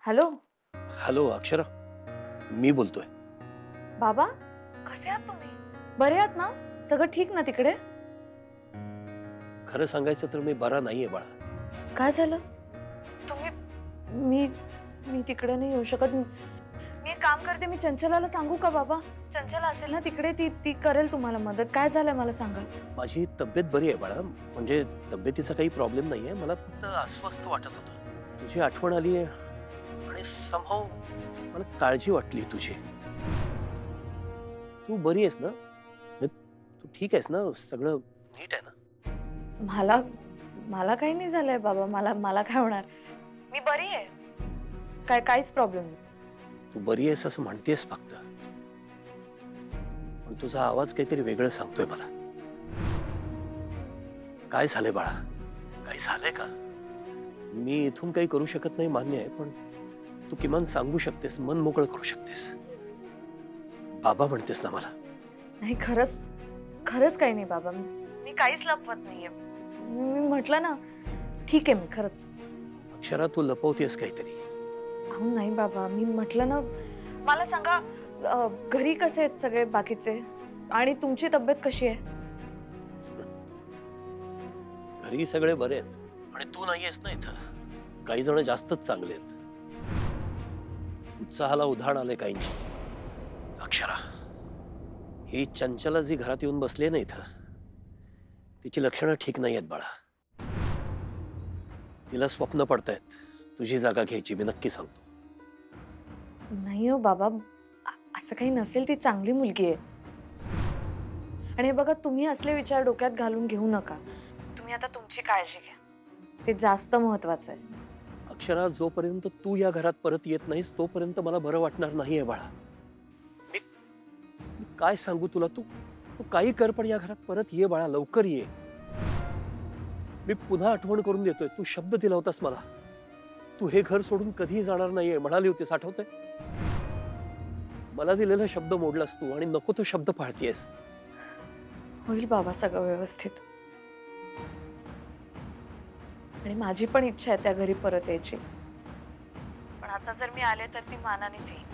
Hello. Hello Akshara, मी बोलतोय. बाबा, कसे आहात तुम्ही? बरे आहात ना? सगळं ठीक ना तिकडे? खरं सांगायचं तर मी बरा नाहीये बाळा. काय झालं? तुम्ही मी मी तिकडे नाही येऊ शकत. मी एक काम करते, मी चंचलाला सांगू का बाबा? चंचला असेल ना तिकडे, ती ती करेल तुम्हाला मदत. काय झालंय मला सांगा. माझी तब्येत बरी आहे बाळा, म्हणजे तब्येतीचा काही प्रॉब्लेम नाहीये. मला फक्त अस्वस्थ वाटत होतं. तुझी आठवण आली आणि समहाऊ मला काळजी वाटली तुझी. तू बरी आहेस ना? तू ठीक आहेस ना? सगळं नीट आहे ना? मला मला काही नाही झालंय बाबा. मला मला काय होणार? मी बरी आहे. काहीच प्रॉब्लेम नाही. तू बरी आहेस असं म्हणतेस फक्त, पण तुझा आवाज काहीतरी वेगळं सांगतोय मला. काय झालंय बाळा? काही झालंय का? मी इथून काही करू शकत नाही मान्य आहे, पण तू किमान सांगू शकतेस, मन मोकळं करू शकतेस. बाबा म्हणतेस ना मला? नाही, खरंच खरंच काही नाही बाबा. मी काहीच लपवत नाहीये. मी म्हटलं ना, ठीक आहे मी खरंच. अक्षरा, तू लपवतेस काहीतरी. अहो नाही बाबा, मी म्हटलं ना. मला सांगा, घरी कसे आहेत सगळे बाकीचे? आणि तुमची तब्येत कशी आहे? घरी सगळे बरे आहेत आणि तू नाहीयेस ना इथं. काही जण जास्तच चांगले आहेत. उत्साहाला उधाण आले काहींची. अक्षरा, ही चंचला जी घरात येऊन बसली ना इथं, तिची लक्षणं ठीक नाही आहेत बाळा. तिला स्वप्न पडतायत तुझी जागा घ्यायची, मी नक्की सांगतो. नाही हो बाबा, असं काही नसेल. ती चांगली मुलगी आहे. आणि हे बघा, तुम्ही असले विचार डोक्यात घालून घेऊ नका. तुम्ही आता तुमची काळजी घ्या. ते जास्त महत्वाचं आहे. अक्षरा, जोपर्यंत तू या घरात परत येत नाहीस तोपर्यंत मला बरं वाटणार नाहीये बाळा. मी मी काय सांगू तुला? तू तू काही कर, पण या घरात परत ये बाळा, लवकर ये. मी पुन्हा आठवण करून देतोय, तू शब्द दिला होतास मला. तू हे घर सोडून कधीही जाणार नाहीये म्हणाली होतीस, आठवतंय? मला दिलेला शब्द मोडलास तू आणि नको तो शब्द पाळतीयस. होईल बाबा सगळं व्यवस्थित. आणि माझी पण इच्छा आहे त्या घरी परत यायची. पण आता जर मी आले तर ती मानानेच येईल.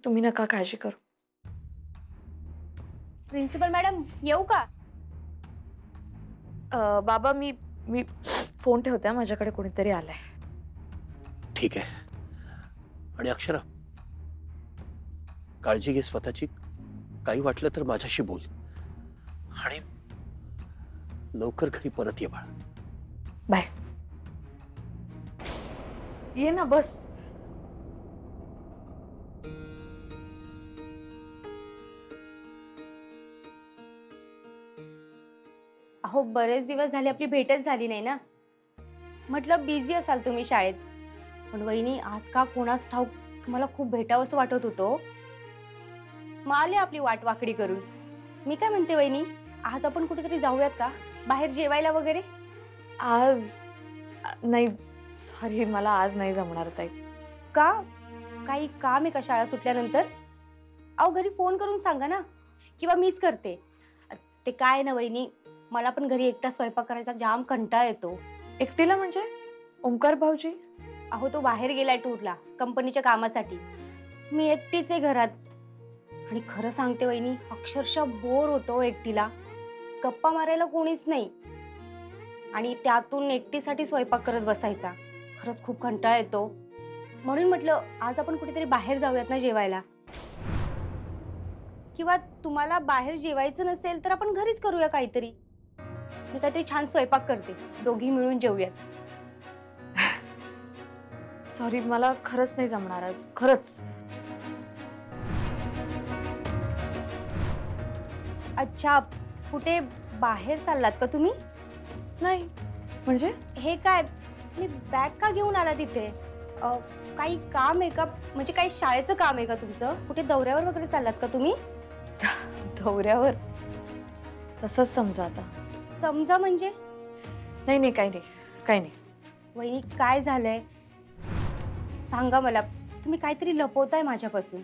तुम्ही नका काळजी करू. प्रिन्सिपल मॅडम येऊ का? बाबा, मी मी फोन ठेवते. माझ्याकडे कोणीतरी आलंय. ठीक आहे. आणि अक्षरा, काळजी घे स्वतःची. काही वाटलं तर माझ्याशी बोल आणि लवकर घरी परत ये बाळा. बाय. ये ना, बस. अहो, बरेच दिवस झाले आपली भेटच झाली नाही ना. म्हटलं बिझी असाल तुम्ही शाळेत. पण वहिनी, आज का कोणास ठाऊक तुम्हाला खूप भेटावंसं वाटत होतं. मग आले आपली वाट वाकडी करून. मी काय म्हणते वहिनी, आज आपण कुठेतरी जाऊयात का? बाहेर जेवायला वगैरे? आज नाही, सॉरी, मला आज नाही जमणार ताई. का? काही काम आहे का शाळा सुटल्यानंतर? अहो, घरी फोन करून सांगा ना, किंवा मीच करते. ते काय ना वहिनी, मला पण घरी एकटा स्वयंपाक करायचा जाम कंटाळा येतो. एकटीला म्हणजे? ओंकार भाऊजी? अहो, तो बाहेर गेलाय टूरला कंपनीच्या कामासाठी. मी एकटीच आहे घरात. आणि खरं सांगते वहिनी, अक्षरशः बोर होतो एकटीला. गप्पा मारायला कोणीच नाही. आणि त्यातून एकटीसाठी स्वयंपाक करत बसायचा. खरंच खूप कंटाळा येतो. म्हणून म्हटलं आज आपण कुठेतरी बाहेर जाऊयात ना जेवायला. किंवा तुम्हाला बाहेर जेवायचं नसेल तर आपण घरीच करूया काहीतरी. मी काहीतरी छान स्वयंपाक करते, दोघी मिळून जेवूयात. सॉरी, मला खरंच नाही जमणार आज, खरंच. अच्छा, कुठे बाहेर चाललात का तुम्ही? नाही म्हणजे? हे काय, तुम्ही बॅग का घेऊन आला तिथे? काही काम आहे का? म्हणजे काही शाळेचं काम आहे का तुमचं? कुठे दौऱ्यावर वगैरे चाललात का तुम्ही? दौऱ्यावर? तसंच समजा आता. समजा म्हणजे? नाही नाही, काही नाही, काही नाही. वहिनी, काय झालंय सांगा मला. तुम्ही काहीतरी लपवताय माझ्यापासून.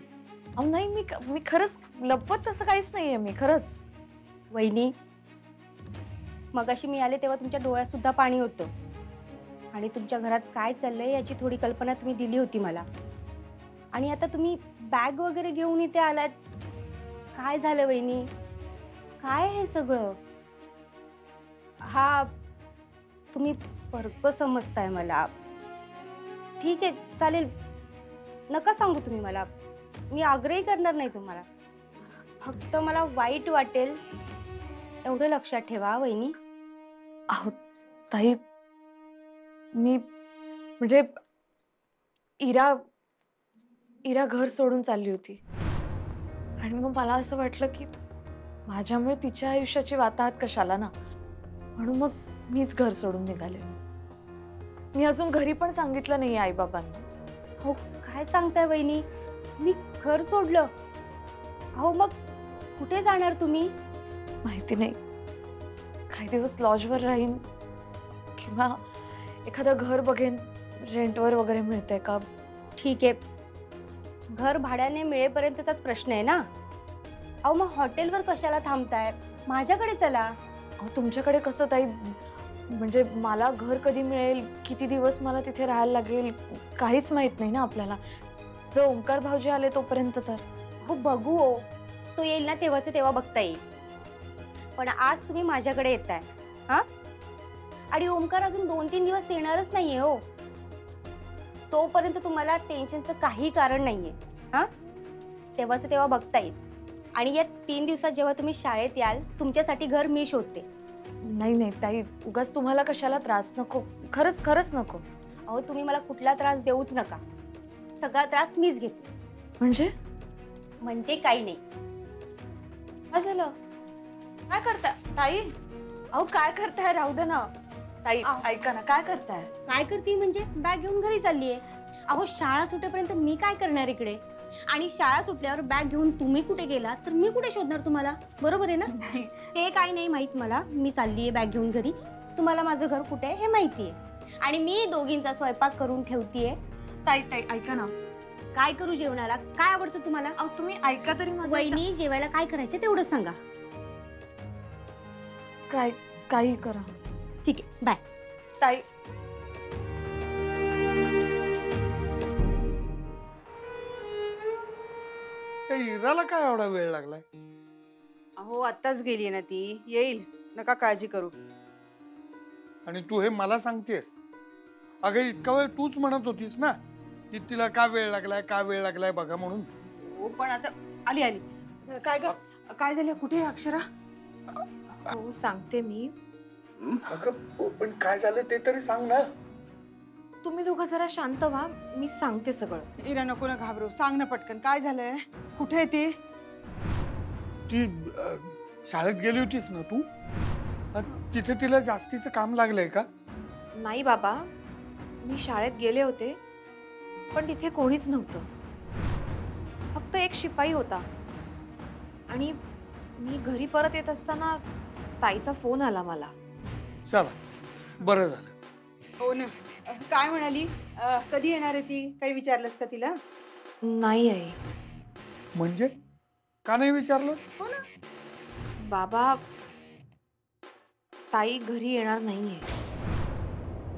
अहो नाही, मी खरंच लपवत तसं काहीच नाहीये. मी खरंच. वहिनी, मगाशी मी आले तेव्हा तुमच्या डोळ्यात सुद्धा पाणी होतं आणि तुमच्या घरात काय चाललंय याची थोडी कल्पना तुम्ही दिली होती मला. आणि आता तुम्ही बॅग वगैरे घेऊन इथे आलात. काय झालं वहिनी? काय हे सगळं? हा, तुम्ही परक समजताय मला. ठीक आहे, चालेल, नका सांगू तुम्ही मला. मी आग्रही करणार नाही तुम्हाला. फक्त मला वाईट वाटेल एवढं लक्षात ठेवा वहिनी. अहो ताई, मी म्हणजे इरा इरा घर सोडून चालली होती आणि मग मला असं वाटलं की माझ्यामुळे तिच्या आयुष्याची वाताहत कशाला ना, म्हणून मग मीच घर सोडून निघाले. मी अजून घरी पण सांगितलं नाही आईबाबांना. हो, काय सांगताय वहिनी? मी घर सोडलं? अहो मग कुठे जाणार तुम्ही? माहिती नाही, काही दिवस लॉजवर राहीन किंवा एखादं घर बघेन, रेंटवर वगैरे मिळतंय का. ठीक आहे, घर भाड्याने मिळेपर्यंतचाच प्रश्न आहे ना. अहो मग हॉटेलवर कशाला थांबताय? माझ्याकडे चला. अहो तुमच्याकडे कसं ताई, म्हणजे मला घर कधी मिळेल, किती दिवस मला तिथे राहायला लागेल, काहीच माहित नाही ना आपल्याला. जर ओंकार भाऊजी आले तोपर्यंत तर. हो बघू, हो तो येईल ना तेव्हाचं तेव्हा बघता येईल. पण आज तुम्ही माझ्याकडे येताय हा, आणि ओंकार अजून 2-3 दिवस येणारच नाहीये हो. तोपर्यंत तुम्हाला टेन्शनचं काही कारण नाहीये हा. तेव्हाचं तेव्हा बघता येईल. आणि या 3 दिवसात जेव्हा तुम्ही शाळेत याल, तुमच्यासाठी घर मी शोधते. नाही नाही ताई, उगाच तुम्हाला कशाला त्रास नको, खरंच खरंच नको. अहो तुम्ही मला कुठला त्रास देऊच नका. सगळा त्रास मीच घेते. म्हणजे काही नाही. काय झालं? काय करताय ताई? अहो काय करताय? राहू दे ना ताई. ऐका ना, काय करताय? काय करते म्हणजे? बॅग घेऊन घरी चाललीये. अहो शाळा सुटेपर्यंत मी काय करणार इकडे? आणि शाळा सुटल्यावर बॅग घेऊन तुम्ही कुठे गेला तर मी कुठे शोधणार तुम्हाला? बरोबर आहे ना? नाही ते काय नाही माहित मला. मी चाललीये बॅग घेऊन घरी. तुम्हाला माझं घर कुठे आहे हे माहितीये, आणि मी दोघींचा स्वयंपाक करून ठेवतीये. ताई ताई ऐका ना. काय करू जेवणाला? काय आवडतं तुम्हाला? अहो तुम्ही ऐका तरी माझं. वहिनी, जेवायला काय करायचं तेवढं सांगा. काय काही करा. ठीक आहे, बाय. ताई इराला काय एवढा वेळ लागलाय? अहो आत्ताच गेली ना ती, येईल, नका काळजी करू. आणि तू हे मला सांगतेस? अगं इतका वेळ तूच म्हणत होतीस ना की तिला का वेळ लागलाय बघा म्हणून. हो पण आता आली आली. काय ग, काय झालं? कुठे आहे अक्षरा? हो सांगते मी. अगं पण काय झालं ते तरी सांग ना. तुम्ही दोघं जरा शांत व्हा, मी सांगते सगळं. इरा नको ना घाबरू, सांग ना पटकन, काय झालंय? कुठे आहे ती? ती शाळेत गेली होतीस ना तू? तिथे तिला जास्तीचं काम लागलंय का? नाही बाबा, मी शाळेत गेले होते पण तिथे कोणीच नव्हतं. फक्त एक शिपाई होता. आणि मी घरी परत येत असताना ताईचा फोन आला मला. चला बरं झालं. हो ना. काय म्हणाली? कधी येणार आहे ती? काही विचारलंस का तिला? नाही आई. म्हणजे का नाही विचारलंस? हो ना. बाबा, ताई घरी येणार नाहीये.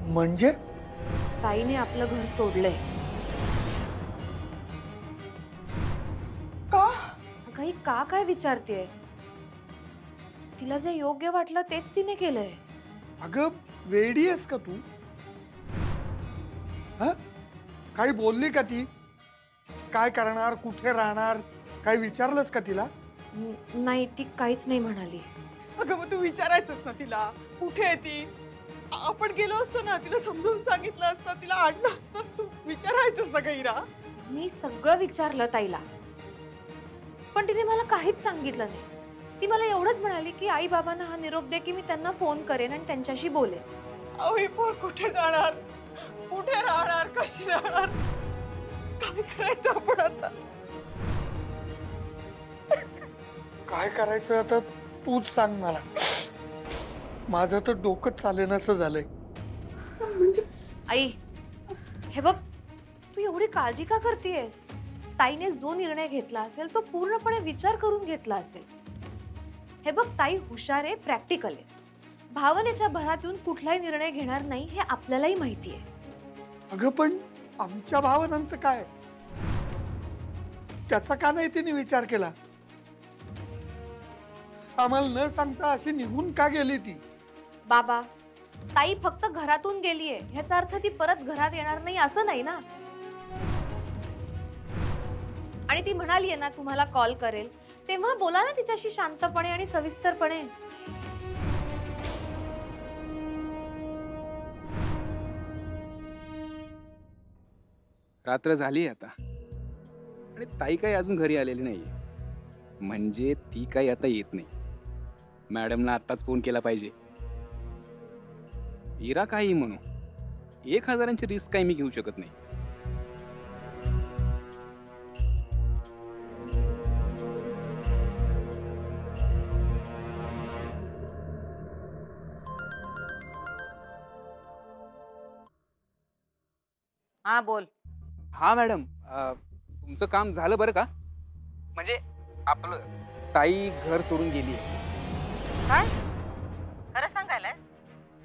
म्हणजे ताईने आपलं घर सोडलंय. का? अगं ही का काय विचारतेय? तिला जे योग्य वाटलं तेच तिने केलंय. अगं वेडी आहेस का तू? हा, काही बोलली का ती? काय करणार, कुठे राहणार, काय विचारलंस का तिला? नाही, ती काहीच नाही म्हणाली. अगं मग तू विचारायचंस ना तिला, कुठे आहे ती? आपण गेलो असतो ना, तिला समजून सांगितलं असतं, तिला आणलं असतं. तू विचारायचंस ना गैरा. मी सगळं विचारलं ताईला, पण तिने मला काहीच सांगितलं नाही. ती मला एवढंच म्हणाली की आई बाबांना हा निरोप दे की मी त्यांना फोन करेन आणि त्यांच्याशी बोलेन. अहो ही पोर कुठे जाणार, कुठे राहणार, कशी राहणार, काय करायचं आपण आता? काय करायचं आता तूच सांग मला. माझं तर डोकं चालेनासं झालंय. आई, हे बघ, तू एवढी काळजी का करतेयस? ताईने जो निर्णय घेतला असेल तो पूर्णपणे विचार करून घेतला असेल. हे बघ, ताई हुशार आहे, प्रॅक्टिकल आहे. भावनेच्या भरात येऊन कुठलाही निर्णय घेणार नाही हे आपल्यालाही माहिती आहे. अगं पण आमच्या भावनांचं काय? त्याचा का नाही तिने विचार केला? आम्हाला न सांगता अशी निघून का गेली ती? बाबा, ताई फक्त घरातून गेलीये ह्याचा अर्थ ती परत घरात येणार नाही असं नाही ना. आणि ती म्हणालीये ना तुम्हाला कॉल करेल, तेव्हा बोला ना तिच्याशी शांतपणे आणि सविस्तरपणे. रात्र झाली आता आणि ताई काही अजून घरी आलेली नाहीये. म्हणजे ती काही आता येत नाही. मॅडमला आत्ताच फोन केला पाहिजे. इरा काही म्हणू, 1000ची रिस्क काही मी घेऊ शकत नाही. हा बोल. हा मॅडम, तुमचं काम झालं बरं का? म्हणजे आपलं ताई घर सोडून गेली. काय खरं सांगायलास?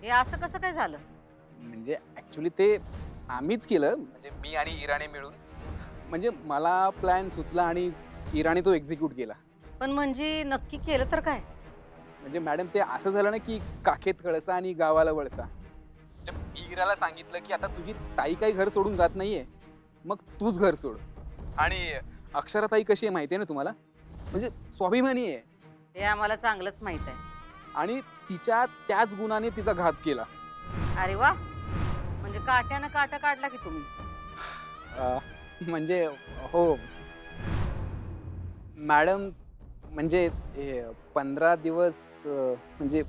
हे असं कसं काय झालं? म्हणजे ऍक्च्युली ते आम्हीच केलं, म्हणजे मी आणि इराने मिळून. म्हणजे मला प्लॅन सुचला आणि इराने तो एक्झिक्यूट केला. पण म्हणजे नक्की केलं तर काय? म्हणजे मॅडम ते असं झालं ना की काखेत कळसा आणि गावाला वळसा. म्हणजे मी इराला सांगितलं की आता तुझी ताई काही घर सोडून जात नाहीये, मग तूच घर सोड. आणि अक्षरा ताई कशी आहे माहिती आहे ना तुम्हाला? म्हणजे स्वाभिमानी आहे. हे आम्हाला चांगलंच माहित आहे. आणि तिच्या त्याच गुणाने तिचा घात केला. अरे वा, म्हणजे काट्यानं काटा काढला की तुम्ही. म्हणजे हो मॅडम, म्हणजे 15 दिवस म्हणजे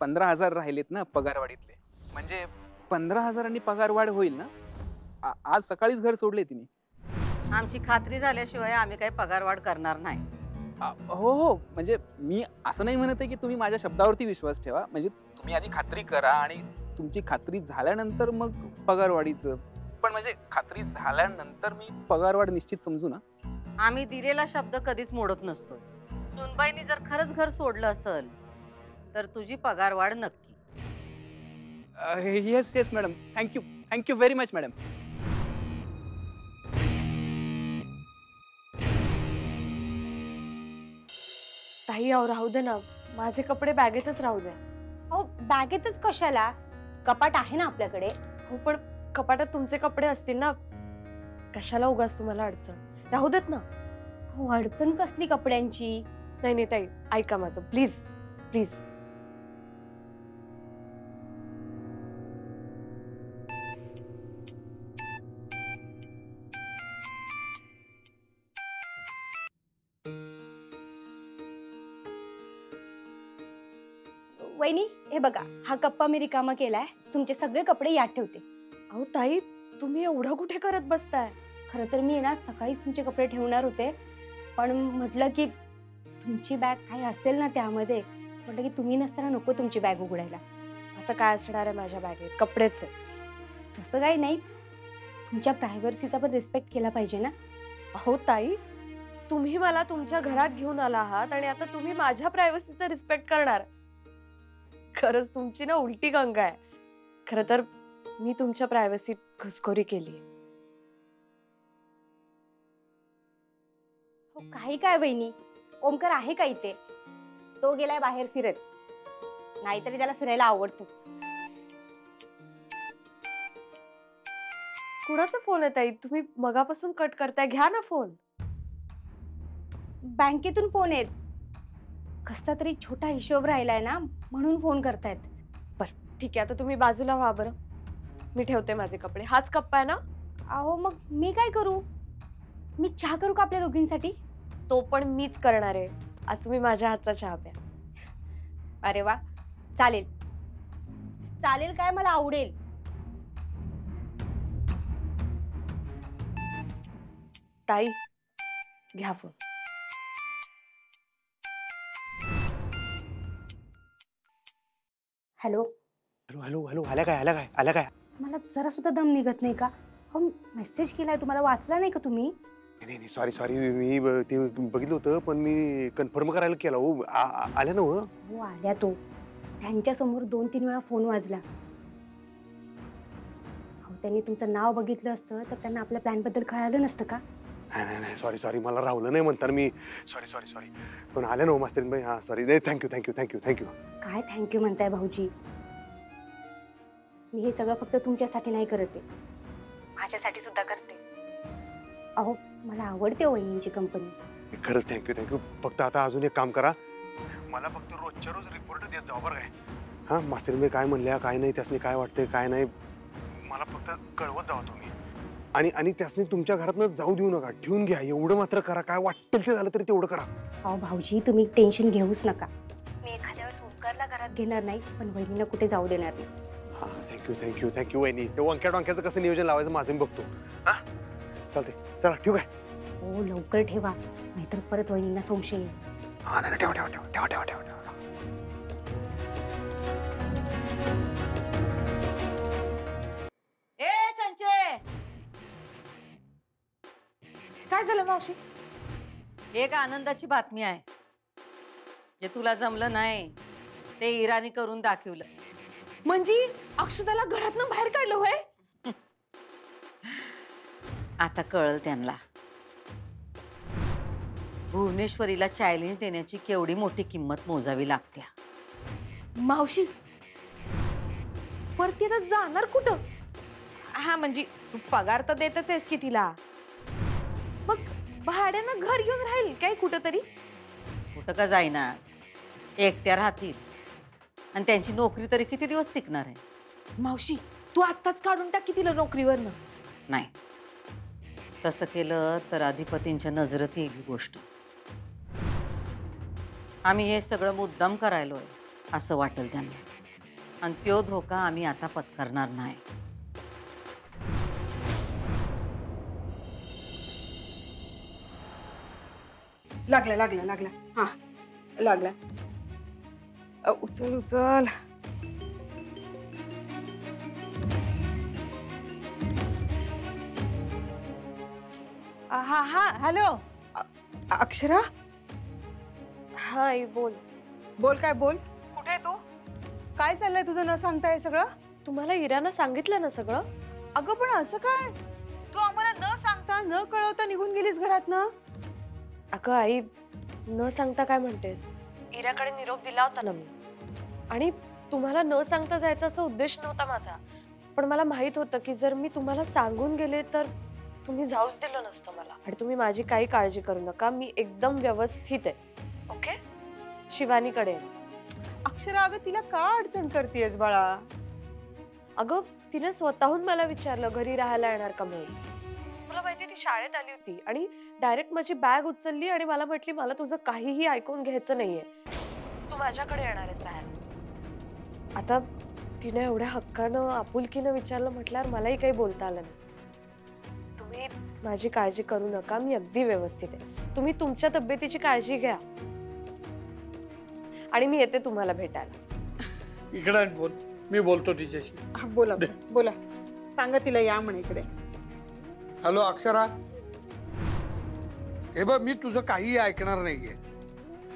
15,000 राहिलेत ना पगारवाढीतले. म्हणजे 15,000नी पगारवाढ होईल ना. आज सकाळीच घर सोडले तिने. आमची खात्री झाल्याशिवाय आम्ही काही पगारवाढ करणार नाही. हो हो, म्हणजे मी असं नाही म्हणत आहे की तुम्ही माझ्या शब्दावरती विश्वास ठेवा. म्हणजे तुम्ही आधी खात्री करा आणि तुमची खात्री झाल्यानंतर मग पगारवाढीचं. पण म्हणजे खात्री झाल्यानंतर मी पगारवाढ निश्चित समजू ना. आम्ही दिलेला शब्द कधीच मोडत नसतो. सुनबाईनी जर खरंच घर सोडलं असेल तर तुझी पगारवाढ नक्की. Yes yes madam, thank you very much madam. ताई अहो राहू दे ना, माझे कपडे बॅगेतच राहू दे. अहो बॅगेतच कशाला? कपाट आहे ना आपल्याकडे. हो पण कपाटात तुमचे कपडे असतील ना, कशाला उगाच तुम्हाला अडचण. राहू देत ना. हो अडचण कसली कपड्यांची? नाही नाही ताई, ऐका माझं प्लीज प्लीज. वहिनी हे बघा, हा कप्पा मी रिकामा केलाय. तुमचे सगळे कपडे यात ठेवते. अहो ताई, तुम्ही एवढं कुठे करत बसताय? खरं तर मी ना सकाळीच तुमचे कपडे ठेवणार होते, पण म्हटलं की तुमची बॅग काही असेल ना त्यामध्ये, म्हटलं की तुम्ही नसताना नको तुमची बॅग उघडायला. असं काय असणार आहे माझ्या बॅगेत? कपडेच आहे. तसं काही नाही, तुमच्या प्रायव्हसीचा पण रिस्पेक्ट केला पाहिजे ना. अहो ताई, तुम्ही मला तुमच्या घरात घेऊन आला आहात आणि आता तुम्ही माझ्या प्रायव्हसीचा रिस्पेक्ट करणार? खरंच तुमची ना उलटी गंगा आहे. खरं तर मी तुमच्या प्रायव्हसीत घुसखोरी केली. हो काही काय वहिनी, ओमकार आहे का इथे? तो गेलाय बाहेर फिरत. नाहीतरी त्याला फिरायला आवडतच. कुणाचा फोन आहे ताई? तुम्ही मगापासून कट करताय, घ्या ना फोन. बँकेतून फोन येत. कसला तरी छोटा हिशोब राहिलाय ना, म्हणून फोन करतायत. बरं ठीक आहे, आता तुम्ही बाजूला व्हा बरं. मी ठेवते माझे कपडे. हाच कप्पा आहे ना? अहो मग मी काय करू? मी चहा करू का आपल्या दोघींसाठी? तो पण मीच करणार आहे. आज तुम्ही माझ्या हातचा चहा प्या. अरे वा, चालेल चालेल, काय मला आवडेल. ताई घ्या phone. Hello. Hello hello hello, आल्या काय? मला जरा सुद्धा दम निघत नाही का? हो मेसेज केलाय तुम्हाला, वाचला नाही का तुम्ही? नाही सॉरी मी ते बघितलं होतं, पण मी कन्फर्म करायला केला. हो आल्या ना? हो आल्या तो. त्यांच्यासमोर 2-3 वेळा फोन वाजला. अहो, त्यांनी तुमचं नाव बघितलं असतं तर त्यांना आपल्या प्लॅनबद्दल कळालं नसतं का? नाही सॉरी सॉरी मला राहुलं नाही म्हणतात मी सॉरी सॉरी सॉरी पण आले ना मास्तरीन बाई हां सॉरी नाही थँक्यू थँक्यू थँक्यू थँक्यू काय थँक्यू म्हणताय भाऊजी? मी हे सगळं फक्त तुमच्यासाठी नाही करत आहे, माझ्यासाठी सुद्धा करते. अहो, मला आवडते वहिनींची कंपनी. खरंच थँक्यू थँक्यू फक्त आता अजून एक काम करा मला फक्त रोजच्या रोज रिपोर्ट देत जाऊ बरं काय हां मास्तरीन बाई काय म्हणल्या काय नाही त्यासनी काय वाटतंय काय नाही मला फक्त कळवत जावं तुम्ही आणि त्यासनी तुमच्या घरातनं जाऊ देऊ नका ठेवून घ्या एवढं मात्र करा काय वाटेल ते झालं तरी तेवढं करा. अहो भाऊजी, तुम्ही टेन्शन घेऊच नका. मी एखाद्या वेळेस ओंकारला घरात घेणार नाही, पण वहिनीला कुठे जाऊ देणार नाही. हां थँक्यू थँक्यू थँक्यू वहिनी हे वांक्याचं कसं नियोजन लावायचं माझं मी बघतो हां चालते चला ठेवू काय. हो, लवकर ठेवा, नाहीतर परत वहिनींना संशय येईल. हां नाही ठेवा ठेवा ठेवा ठेवा ठेवा ठेवा ठेवा ए चंचे, काय झालं मावशी? एक आनंदाची बातमी आहे. जे तुला जमलं नाही ते इराणी करून दाखवलं. म्हणजे अक्षताला घरातनं बाहेर काढलं होय? आता कळलं त्यांना भुवनेश्वरीला चॅलेंज देण्याची केवढी मोठी किंमत मोजावी लागते. मावशी परत आता जाणार कुठं? हा म्हणजे तू पगार तर देतच आहेस की तिला, मग भाड्यानं घर घेऊन राहील काय कुठं तरी? कुठं का जाईना, एकट्या राहतील आणि त्यांची नोकरी तरी किती दिवस टिकणार आहे? मावशी तू आत्ताच काढून टाक की तिला नोकरीवरनं. नाही, तसं केलं तर अधिपतींच्या नजरेत येईल ही गोष्ट. आम्ही हे सगळं मुद्दाम करायलोय असं वाटेल त्यांना, आणि तो धोका आम्ही आता पत्करणार नाही. लागला लागला लागला हा लागला. उचल उचल. हा हा हॅलो अक्षरा. हा आई बोल. बोल काय बोल. कुठे आहे तू? काय चाललंय तुझं न सांगता हे सगळं? तुम्हाला इरानं सांगितलं ना सगळं? अगं पण असं काय, तू आम्हाला न सांगता न कळवता निघून गेलीस घरातनं? अगं आई, न सांगता काय म्हणतेस? इराकडे निरोप दिला होता ना मी, आणि तुम्हाला न सांगता जायचा असा उद्देश नव्हता माझा, पण मला माहित होतं की जर मी तुम्हाला सांगून गेले तर तुम्ही जाऊच दिलं नसतं मला. आणि तुम्ही माझी काही काळजी करू नका, मी एकदम व्यवस्थित आहे. ओके? शिवानीकडे आहे. अक्षरा अगं तिला का अडचण करतेस बाळा? अगं तिने स्वतःहून मला विचारलं घरी राहायला येणार का म्हणून. तुला माहिती ती शाळेत आली होती आणि डायरेक्ट माझी बॅग उचलली आणि मला म्हटली मला तुझं काहीही ऐकून घ्यायचं नाहीये, तू माझ्याकडे येणार आहेस राहायला. आता तिने एवढ्या हक्कानं आपुलकीनं विचारलं म्हटल्यावर मलाही काही बोलता आलं नाही. तुम्ही माझी काळजी करू नका, मी अगदी व्यवस्थित आहे. तुम्ही तुमच्या तब्येतीची काळजी घ्या आणि मी येते तुम्हाला भेटायला. इकडे बोल, मी बोलतो तिच्याशी. बोला बोला, सांगा तिला या म्हणे इकडे. हॅलो अक्षरा, हे बघ मी तुझं काहीही ऐकणार नाहीये.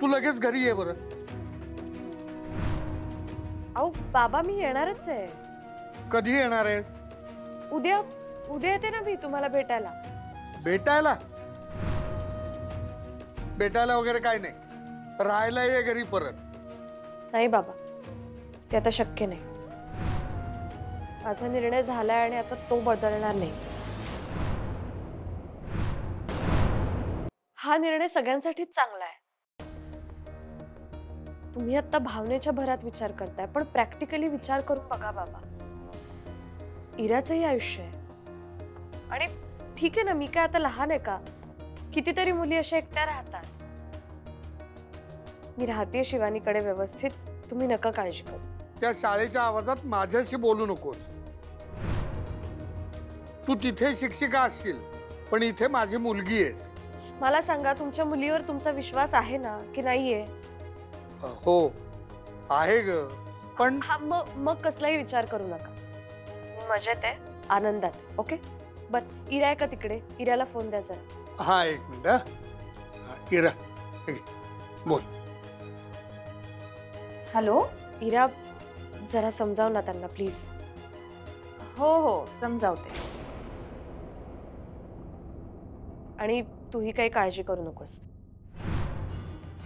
तू लगेच घरी ये बरं. अहो बाबा मी येणारच आहे. कधी येणार आहेस? उद्या येते ना मी तुम्हाला भेटायला. भेटायला? भेटायला वगैरे काय नाही, राहायला ये घरी परत. नाही बाबा, ते आता शक्य नाही. माझा निर्णय झालाय आणि आता तो बदलणार नाही. हा निर्णय सगळ्यांसाठीच चांगला आहे. तुम्ही आता भावनेच्या भरात विचार करताय, पण प्रॅक्टिकली विचार करून बघा बाबा, इराचंही आयुष्य आहे. आणि ठीक आहे ना, मी काय आता लहान आहे का? कितीतरी मुली अशा एकट्या राहतात. मी राहते शिवानीकडे व्यवस्थित, तुम्ही नका काळजी करू. त्या शाळेच्या आवाजात माझ्याशी बोलू नकोस. तू तिथे शिक्षिका असशील, पण इथे माझी मुलगी आहेस. मला सांगा, तुमच्या मुलीवर तुमचा विश्वास आहे ना की नाहीये? हो आहे ग, पण हा मग कसलाही विचार करू नका. मी मजेत आहे, आनंदात. ओके बर, इरा आहे का तिकडे? इराला फोन द्या जरा. हा एक मिनिट. हा, इरा हे घे, बोल. हॅलो इरा, जरा समजाव ना त्यांना प्लीज. हो हो समजावते. आणि तूही काही काळजी करू नकोस.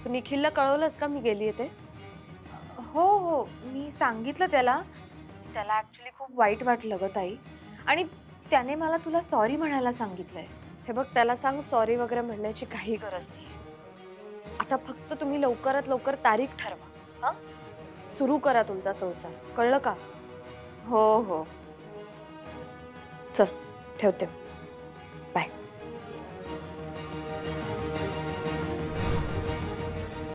तू निखिलला कळवलंस का मी गेलीये ते? हो हो मी सांगितलं त्याला. त्याला ऍक्च्युली खूप वाईट वाटलं ग ताई. आणि त्याने मला तुला सॉरी म्हणायला सांगितलंय. हे बघ, त्याला सांग सॉरी वगैरे म्हणण्याची काही गरज नाही. आता फक्त तुम्ही लवकरात लवकर तारीख ठरवा. हा, सुरू करा तुमचा संसार, कळलं का? हो हो. चल ठेवते.